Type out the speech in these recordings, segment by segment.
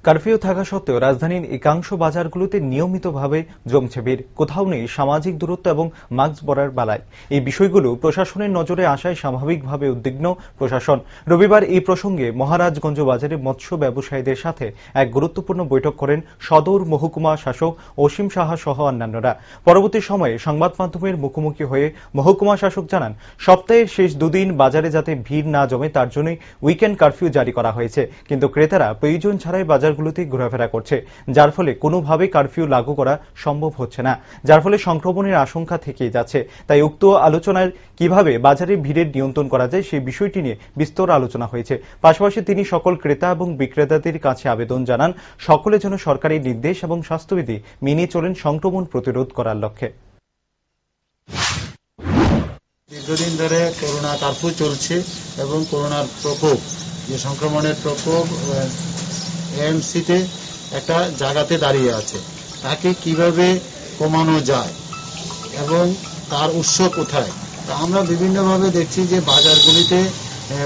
Curfew থাকা সত্ত্বেও রাজধানীর একাংশ বাজারগুলোতে নিয়মিতভাবে জমছে ভিড়। কোথাও নেই সামাজিক দূরত্ব এবং মাস্ক পরার বেলায়। এই বিষয়গুলো প্রশাসনের নজরে আসায় স্বাভাবিকভাবে উদ্বিগ্ন প্রশাসন। রবিবার এই প্রসঙ্গে মহারাজগঞ্জ বাজারে মৎস্য ব্যবসায়ীদের সাথে এক গুরুত্বপূর্ণ বৈঠক করেন সদর মহকুমা শাসক অসীম সাহা সহ অন্যান্যরা। পরবর্তী সময়ে সংবাদ মাধ্যমের মুখোমুখি হয়ে মহকুমা শাসক জানান, সপ্তাহের শেষ দুদিন বাজারে যাতে ভিড় না জমে তার জন্যই উইকেন্ড কারফিউ জারি করা হয়েছে, কিন্তু ক্রেতারা প্রয়োজন ছাড়াই বাজারগুলোতে ঘোরাফেরা করছে, যার ফলে কোনোভাবে কারফিউ লাগু করা সম্ভব হচ্ছে না, যার ফলে সংক্রমণের আশঙ্কা থেকেই যাচ্ছে। তাই উক্ত আলোচনায় কিভাবে বাজারে ভিড়ের নিয়ন্ত্রণ করা যায় সেই বিষয়টি নিয়ে বিস্তর আলোচনা হয়েছে। পাশাপাশি তিনি সকল ক্রেতা এবং বিক্রেতাদের কাছে আবেদন জানান, সকলে যেন সরকারি নির্দেশ এবং স্বাস্থ্যবিধি মেনে চলেন সংক্রমণ প্রতিরোধ করার লক্ষ্যে। দীর্ঘদিন ধরে করোনা কারফিউ চলছে এবং করোনার প্রকোপ, যে সংক্রমণের প্রকোপ এএমসিতে একটা জায়গাতে দাঁড়িয়ে আছে, তাকে কিভাবে কমানো যায় এবং তার উৎস কোথায়। তা আমরা বিভিন্নভাবে দেখছি যে বাজারগুলিতে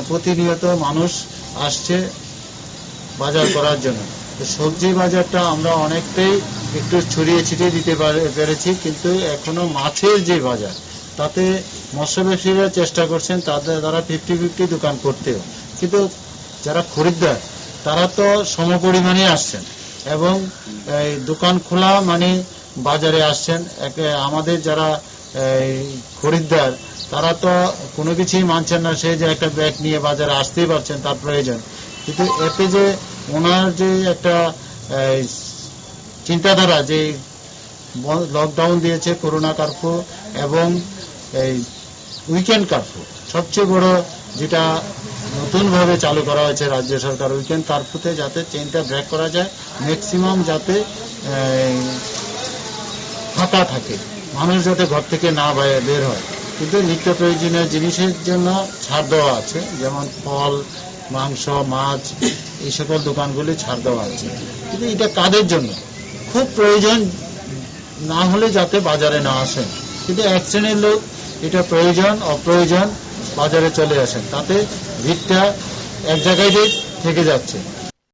প্রতিনিয়ত মানুষ আসছে বাজার করার জন্য। তো সবজি বাজারটা আমরা অনেকটাই একটু ছড়িয়ে ছিটিয়ে দিতে পেরেছি, কিন্তু এখনো মাছের যে বাজার, তাতে মৎস্য ব্যবসায়ীরা চেষ্টা করছেন তাদের দ্বারা 50-50 দোকান করতেও, কিন্তু যারা খরিদ্দার তারা তো সমপরিমাণে আসছেন এবং দোকান খোলা মানে বাজারে আসছেন। আমাদের যারা খরিদ্দার তারা তো কোনো কিছুই মানছেন না, সে যে একটা ব্যাগ নিয়ে বাজারে আসতেই পারছেন তার প্রয়োজন, কিন্তু এতে যে ওনার যে একটা চিন্তাধারা, যে লকডাউন দিয়েছে, করোনা কারফিউ এবং এই উইকেন্ড কারফিউ, সবচেয়ে বড় যেটা নতুনভাবে চালু করা হয়েছে রাজ্য সরকার, উইকেন্ড কারফিউতে যাতে চেইনটা ব্রেক করা যায়, ম্যাক্সিমাম যাতে ফাঁকা থাকে, মানুষ যাতে ঘর থেকে না বের হয়। কিন্তু নিত্য প্রয়োজনীয় জিনিসের জন্য ছাড় দেওয়া আছে, যেমন ফল, মাংস, মাছ, এই সকল দোকানগুলি ছাড় দেওয়া আছে। কিন্তু এটা কাদের জন্য? খুব প্রয়োজন না হলে যাতে বাজারে না আসেন, কিন্তু এক শ্রেণীর লোক এটা প্রয়োজন অপ্রয়োজন বাজারে চলে আসেন, তাতে ভিড়টা এক জায়গায় থেকে যাচ্ছে।